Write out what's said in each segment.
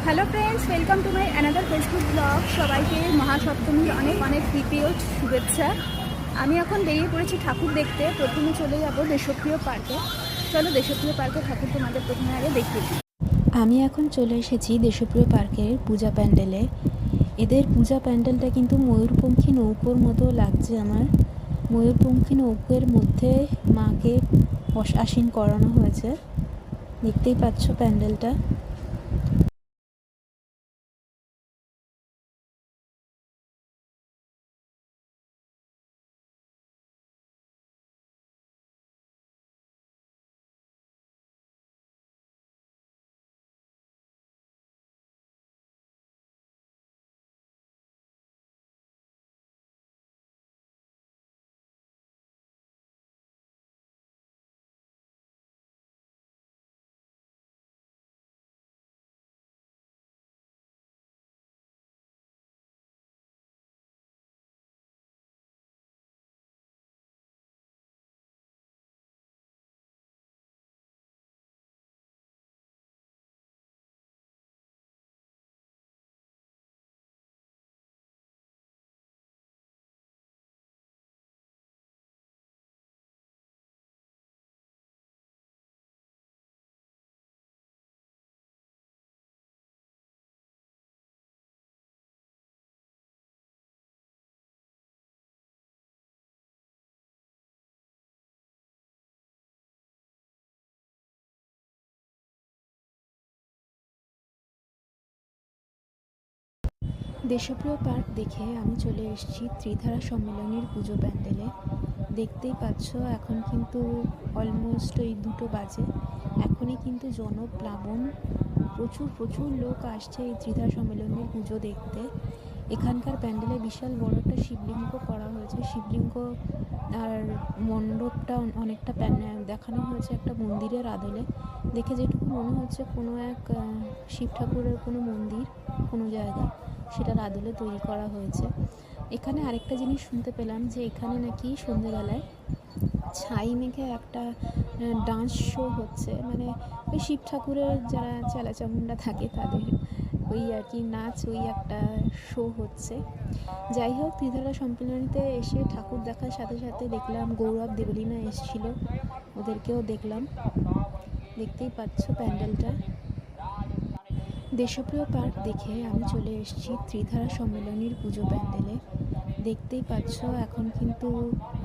Hello friends, welcome to my another Facebook blog. সবাইকে মহাসপ্তমীর অনেক অনেক প্রীতীয় শুভেচ্ছা। আমি এখন বেরিয়ে পড়েছি ঠাকুর দেখতে। প্রথমে চলে যাব দেশপ্রিয় পার্কে। চলো দেশপ্রিয় পার্কে ঠাকুর তোমাদের প্রথমে আগে দেখিয়ে দিই। আমি এখন চলে এসেছি দেশপ্রিয় পার্কের পূজা প্যান্ডেলে। এদের পূজা প্যান্ডেলটা কিন্তু ময়ূরপঙ্খী নৌকোর মতো লাগছে আমার। ময়ূরপঙ্খী নৌকোর মধ্যে মাকে আসীন করানো হয়েছে, দেখতেই পাচ্ছ প্যান্ডেলটা। দেশপ্রিয় পার্ক দেখে আমি চলে এসেছি ত্রিধারা সম্মেলনীর পুজো প্যান্ডেলে। দেখতেই পাচ্ছ এখন কিন্তু অলমোস্ট এই 2টো বাজে। এখনই কিন্তু জনপ্লাবন, প্রচুর লোক আসছে এই ত্রিধারা সম্মেলনীর পুজো দেখতে। এখানকার প্যান্ডেলে বিশাল বড় একটা শিবলিঙ্গ করা হয়েছে। শিবলিঙ্গ আর মণ্ডপটা অনেকটা দেখানো হয়েছে একটা মন্দিরের আদলে। দেখে যেটুকু মনে হচ্ছে কোনো এক শিব ঠাকুরের কোনো মন্দির, কোনো জায়গা, সেটার আদলে তৈরি করা হয়েছে। এখানে আরেকটা জিনিস শুনতে পেলাম যে এখানে নাকি সন্ধেবেলায় ছাই মেঘে একটা ডান্স শো হচ্ছে, মানে ওই শিব ঠাকুরের যারা চেলাচামুন্ডা থাকে তাদের ওই আর কি নাচ, ওই একটা শো হচ্ছে। যাই হোক, ত্রিধারা সম্মেলনীতে এসে ঠাকুর দেখার সাথে সাথে দেখলাম গৌরব দেবলীনা এসেছিল, ওদেরকেও দেখলাম। দেখতেই পাচ্ছ প্যান্ডেলটা। দেশপ্রিয় পার্ক দেখে আমি চলে এসেছি ত্রিধারা সম্মেলনীর পুজো প্যান্ডেলে। দেখতেই পাচ্ছ এখন কিন্তু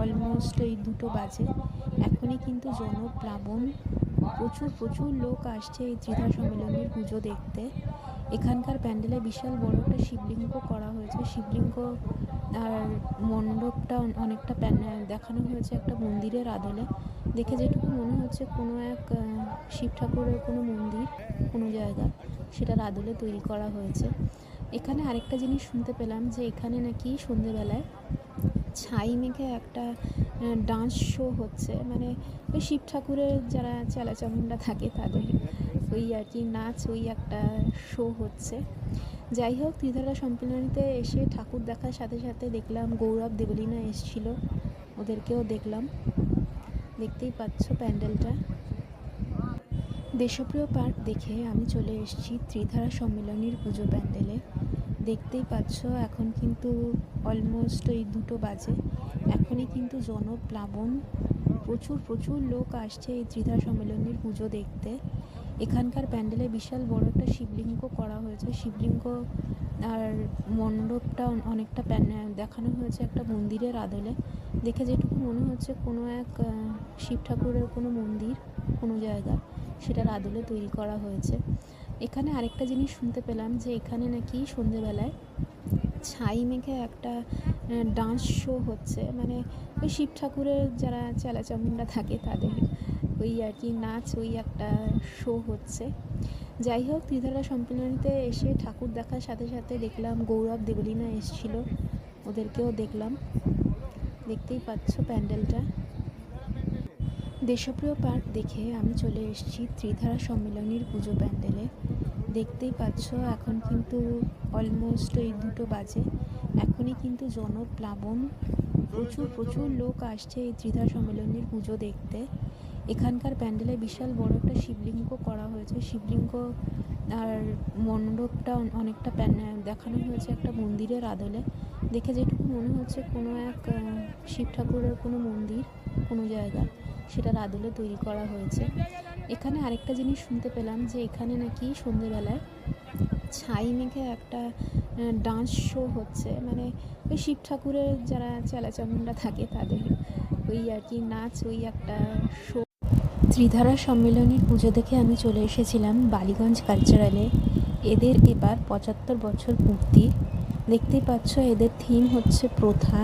অলমোস্ট এই 2টো বাজে। এখনই কিন্তু জনপ্লাবন, প্রচুর লোক আসছে এই ত্রিধারা সম্মেলনীর পুজো দেখতে। এখানকার প্যান্ডেলে বিশাল বড় একটা শিবলিঙ্গ করা হয়েছে। শিবলিঙ্গ আর মণ্ডপটা অনেকটা দেখানো হয়েছে একটা মন্দিরের আদলে। দেখে যেটুকু মনে হচ্ছে কোনো এক শিব ঠাকুরের কোনো মন্দির, কোনো জায়গা, সেটার আদলে তৈরি করা হয়েছে। এখানে আরেকটা জিনিস শুনতে পেলাম যে এখানে নাকি সন্ধেবেলায় ছাই মেঘে একটা ডান্স শো হচ্ছে, মানে ওই শিব ঠাকুরের যারা চেলাচামুন্ডা থাকে তাদের ওই আর কি নাচ, ওই একটা শো হচ্ছে। যাই হোক, ত্রিধারা সম্মেলনীতে এসে ঠাকুর দেখার সাথে সাথে দেখলাম গৌরব দেবলীনা এসেছিল, ওদেরকেও দেখলাম। দেখতেই পাচ্ছ প্যান্ডেলটা। দেশপ্রিয় পার্ক দেখে আমি চলে এসেছি ত্রিধারা সম্মেলনীর পুজো প্যান্ডেলে। দেখতেই পাচ্ছ এখন কিন্তু অলমোস্ট এই 2টো বাজে। এখনই কিন্তু জনপ্লাবন, প্রচুর লোক আসছে এই ত্রিধারা সম্মেলনীর পুজো দেখতে। এখানকার প্যান্ডেলে বিশাল বড় একটা শিবলিঙ্গ করা হয়েছে। শিবলিঙ্গ আর মণ্ডপটা অনেকটা দেখানো হয়েছে একটা মন্দিরের আদলে। দেখে যেটুকু মনে হচ্ছে কোনো এক শিব ঠাকুরের কোনো মন্দির, কোনো জায়গা, সেটার আদলে তৈরি করা হয়েছে। এখানে আরেকটা জিনিস শুনতে পেলাম যে এখানে নাকি সন্ধেবেলায় ছাই মেঘে একটা ডান্স শো হচ্ছে, মানে ওই শিব ঠাকুরের যারা চেলাচামুন্ডা থাকে তাদের ওই আর কি নাচ, ওই একটা শো হচ্ছে। যাই হোক, ত্রিধারা সম্মেলনীতে এসে ঠাকুর দেখার সাথে সাথে দেখলাম গৌরব দেবলীনা এসেছিল, ওদেরকেও দেখলাম। দেখতেই পাচ্ছ প্যান্ডেলটা। দেশপ্রিয় পার্ক দেখে আমি চলে এসেছি ত্রিধারা সম্মেলনীর পুজো প্যান্ডেলে। দেখতেই পাচ্ছ এখন কিন্তু অলমোস্ট এই 2টো বাজে। এখনই কিন্তু জনপ্লাবন, প্রচুর লোক আসছে এই ত্রিধারা সম্মেলনীর পুজো দেখতে। এখানকার প্যান্ডেলে বিশাল বড় একটা শিবলিঙ্গ করা হয়েছে। শিবলিঙ্গ আর মণ্ডপটা অনেকটা দেখানো হয়েছে একটা মন্দিরের আদলে। দেখে যেটুকু মনে হচ্ছে কোনো এক শিব ঠাকুরের কোনো মন্দির, কোনো জায়গা, সেটার আদলে তৈরি করা হয়েছে। এখানে আরেকটা জিনিস শুনতে পেলাম যে এখানে নাকি সন্ধেবেলায় ছাই মেঘে একটা ডান্স শো হচ্ছে, মানে ওই শিব ঠাকুরের যারা চেলাচামুন্ডা থাকে তাদের ওই আর কি নাচ, ওই একটা শো। ত্রিধারা সম্মেলনীর পুজো দেখে আমি চলে এসেছিলাম বালিগঞ্জ কালচারালে। এদের এবার ৭৫ বছর পূর্তি। দেখতেই পাচ্ছ এদের থিম হচ্ছে প্রথা।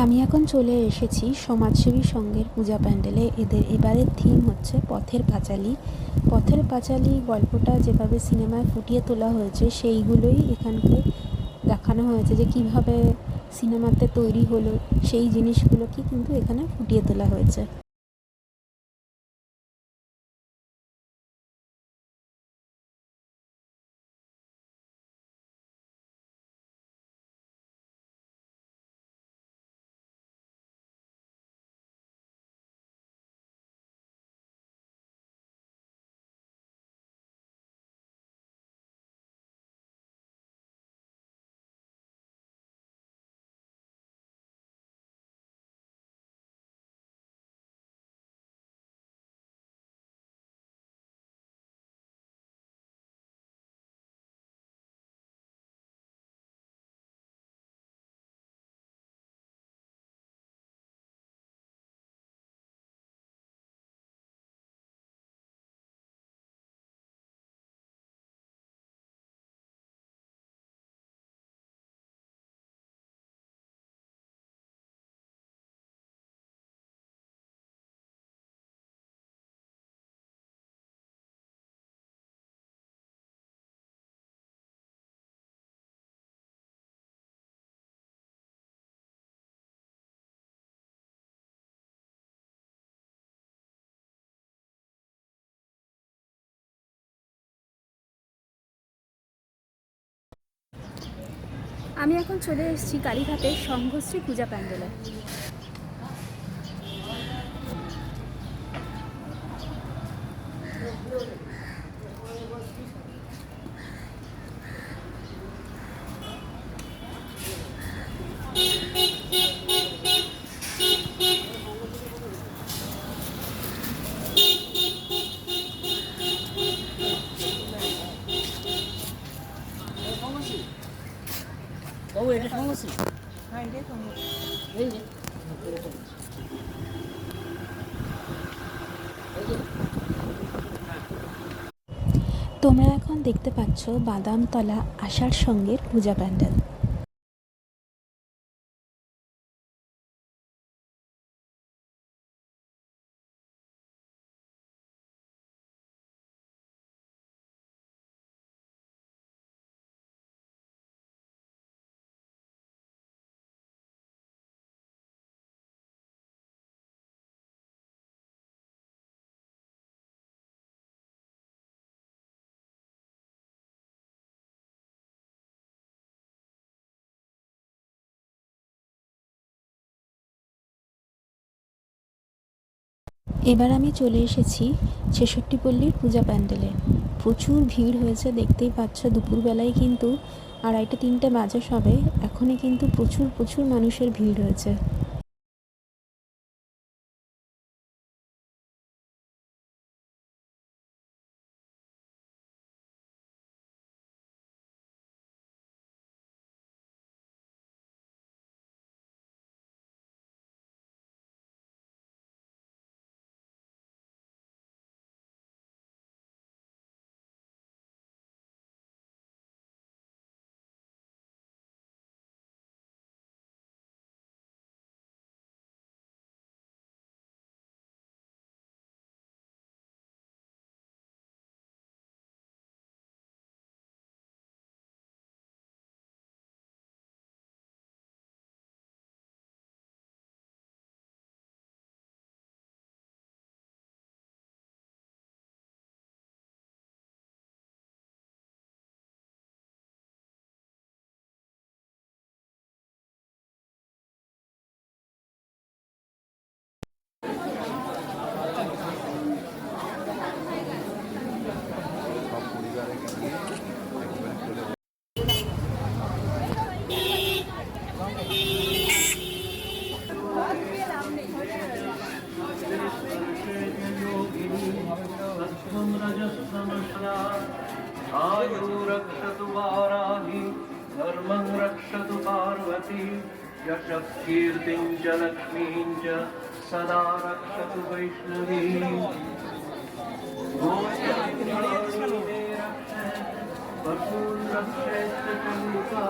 আমি এখন চলে এসেছি সমাজসেবী সংঘের পূজা প্যান্ডেলে। এদের এবারের থিম হচ্ছে পথের পাঁচালী। পথের পাঁচালী গল্পটা যেভাবে সিনেমায় ফুটিয়ে তোলা হয়েছে সেইগুলোই এখানকে দেখানো হয়েছে, যে কিভাবে সিনেমাতে তৈরি হলো সেই জিনিসগুলোকে কিন্তু এখানে ফুটিয়ে তোলা হয়েছে। আমি এখন চলে এসেছি কালীঘাটের সংঘশ্রী পূজা প্যান্ডেলে। এটা সমস্যা। হ্যাঁ, এটাই সমস্যা। এই যে তোমরা এখন দেখতে পাচ্ছ বাদামতলা আষাঢ় সংঘের পূজা প্যান্ডেল। এবার আমি চলে এসেছি ছেষট্টি পল্লীর পূজা প্যান্ডেলে। প্রচুর ভিড় হয়েছে, দেখতেই পাচ্ছ। দুপুরবেলায় কিন্তু আড়াইটে 3টে বাজে সবে, এখনই কিন্তু প্রচুর প্রচুর মানুষের ভিড় রয়েছে। आयु रक्षतु वाराहि धर्मं रक्षतु पार्वती यशः कीर्तिं च लक्ष्मीं च सदा रक्षतु वैष्णवी वसून् रक्षेत् चण्डिका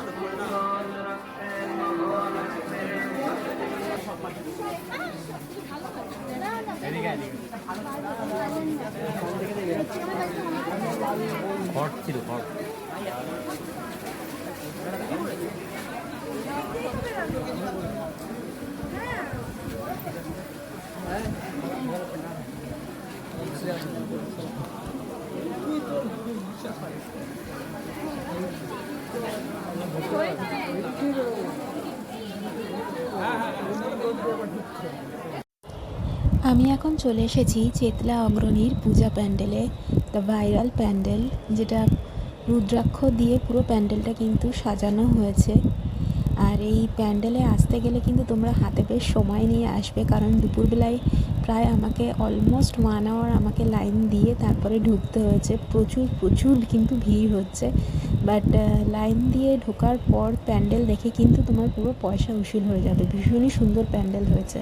सुरसान् रक्षेन् महालक्ष्मी ঘট ছিল ঘট। আমি এখন চলে এসেছি চেতলা অগ্রণীর পূজা প্যান্ডেলে, দ্য ভাইরাল প্যান্ডেল, যেটা রুদ্রাক্ষ দিয়ে পুরো প্যান্ডেলটা কিন্তু সাজানো হয়েছে। আর এই প্যান্ডেলে আসতে গেলে কিন্তু তোমরা হাতে বেশ সময় নিয়ে আসবে, কারণ দুপুরবেলায় প্রায় আমাকে অলমোস্ট 1 আওয়ার আমাকে লাইন দিয়ে তারপরে ঢুকতে হয়েছে। প্রচুর প্রচুর কিন্তু ভিড় হচ্ছে, বাট লাইন দিয়ে ঢোকার পর প্যান্ডেল দেখে কিন্তু তোমার পুরো পয়সা উসুল হয়ে যাবে। ভীষণই সুন্দর প্যান্ডেল হয়েছে।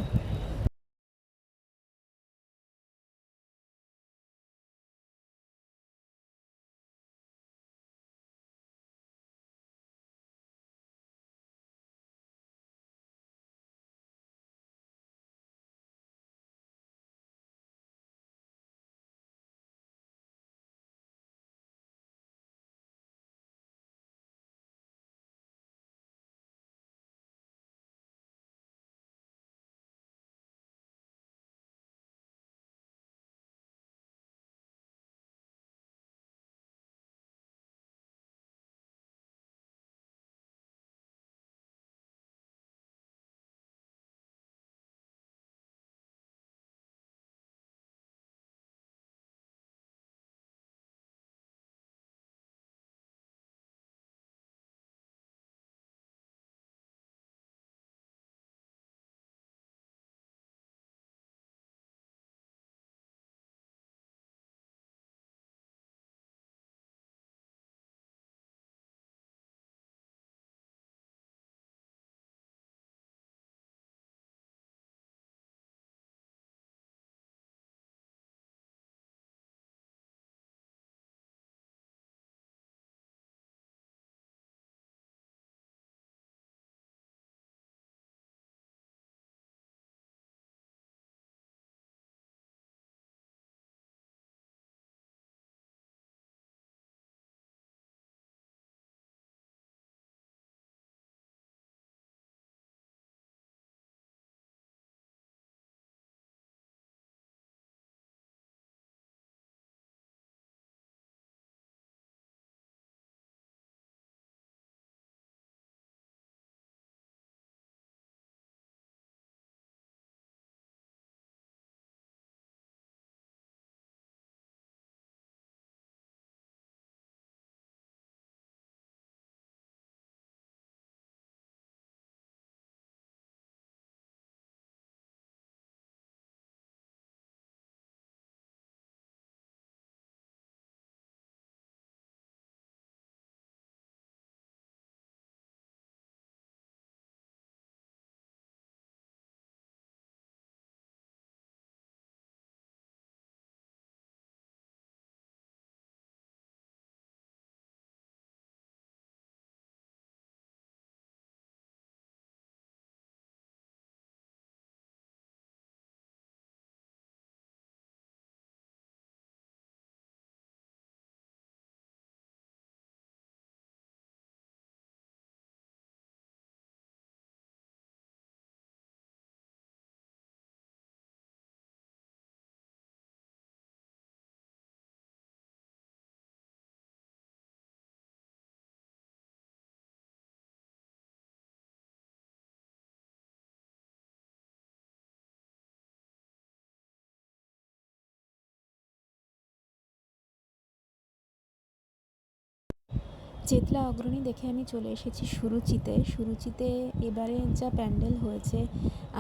চেতলা অগ্রণী দেখে আমি চলে এসেছি সুরুচিতে। সুরুচিতে এবারে যা প্যান্ডেল হয়েছে,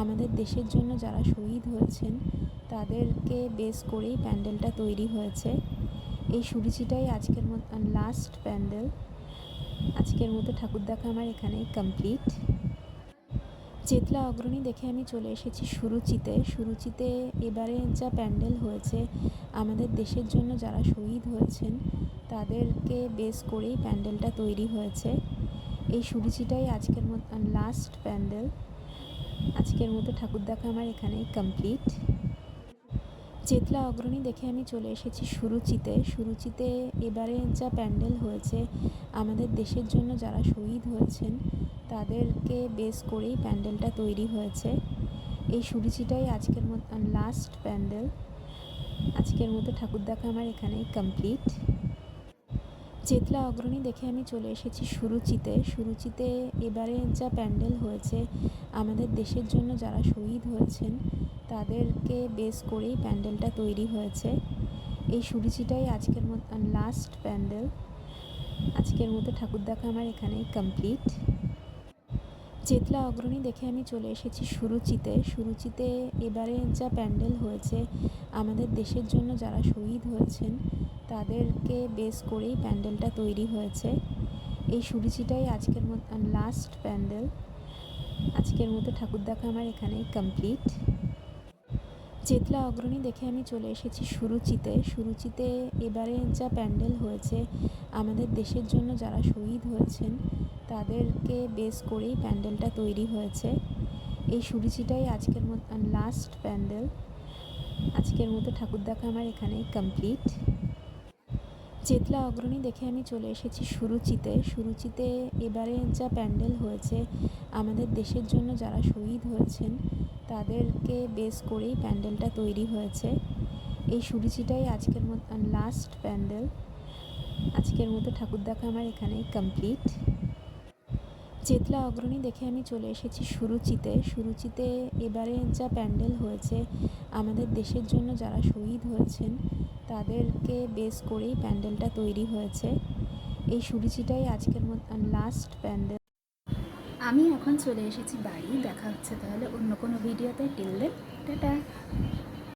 আমাদের দেশের জন্য যারা শহীদ হয়েছেন তাদেরকে বেস করেই প্যান্ডেলটা তৈরি হয়েছে। এই সুরুচিটাই আজকের মতো লাস্ট প্যান্ডেল। আজকের মতো ঠাকুর দেখা আমার এখানেই কমপ্লিট। চেতলা অগ্রণী দেখে আমি চলে এসেছি সুরুচিতে। সুরুচিতে এবারে যা প্যান্ডেল হয়েছে, আমাদের দেশের জন্য যারা শহীদ হয়েছেন তাদেরকে বেস করেই প্যান্ডেলটা তৈরি হয়েছে। এই সুরুচিটাই আজকের মতো লাস্ট প্যান্ডেল। আজকের মতো ঠাকুর দেখা আমার এখানেই কমপ্লিট। চেতলা অগ্রণী দেখে আমি চলে এসেছি সুরুচিতে। সুরুচিতে এবারে যা প্যান্ডেল হয়েছে, আমাদের দেশের জন্য যারা শহীদ হয়েছেন তাদেরকে বেস করেই প্যান্ডেলটা তৈরি হয়েছে। এই সুরুচিটাই আজকের মতো লাস্ট প্যান্ডেল। আজকের মতো ঠাকুর দেখা আমার এখানেই কমপ্লিট। চেতলা অগ্রণী দেখে আমি চলে এসেছি সুরুচিতে। সুরুচিতে এবারে যা প্যান্ডেল হয়েছে, আমাদের দেশের জন্য যারা শহীদ হয়েছেন তাদেরকে বেস করেই প্যান্ডেলটা তৈরি হয়েছে। এই সুরুচিটাই আজকের মতো লাস্ট প্যান্ডেল। আজকের মতো ঠাকুর দেখা আমার এখানেই কমপ্লিট। চেতলা অগ্রণী দেখে আমি চলে এসেছি সুরুচিতে। সুরুচিতে এবারে যা প্যান্ডেল হয়েছে, আমাদের দেশের জন্য যারা শহীদ হয়েছেন তাদেরকে বেস করেই প্যান্ডেলটা তৈরি হয়েছে। এই সুরুচিটাই আজকের মতো লাস্ট প্যান্ডেল। আজকের মতো ঠাকুর দেখা আমার এখানেই কমপ্লিট। চেতলা অগ্রণী দেখে আমি চলে এসেছি সুরুচিতে। সুরুচিতে এবারে যা প্যান্ডেল হয়েছে, আমাদের দেশের জন্য যারা শহীদ হয়েছেন তাদেরকে বেস করেই প্যান্ডেলটা তৈরি হয়েছে। এই সুরুচিটাই আজকের মতো লাস্ট প্যান্ডেল। আজকের মতো ঠাকুর দেখা আমার এখানেই কমপ্লিট। চেতলা অগ্রণী দেখে আমি চলে এসেছি সুরুচিতে। সুরুচিতে এবারে যা প্যান্ডেল হয়েছে, আমাদের দেশের জন্য যারা শহীদ হয়েছেন তাদেরকে বেস করেই প্যান্ডেলটা তৈরি হয়েছে। এই সুরুচিটাই আজকের মতো লাস্ট প্যান্ডেল। আজকের মতো ঠাকুর দেখা আমার এখানেই কমপ্লিট। চেতলা অগ্রণী দেখে আমি চলে এসেছি সুরুচিতে। সুরুচিতে এবারে যা প্যান্ডেল হয়েছে, আমাদের দেশের জন্য যারা শহীদ হয়েছেন তাদেরকে বেস করেই প্যান্ডেলটা তৈরি হয়েছে। এই সুরুচিটাই আজকের মতো লাস্ট প্যান্ডেল। আমি এখন চলে এসেছি বাড়ি। দেখা হচ্ছে তাহলে অন্য কোনো ভিডিওতে। Till then tata.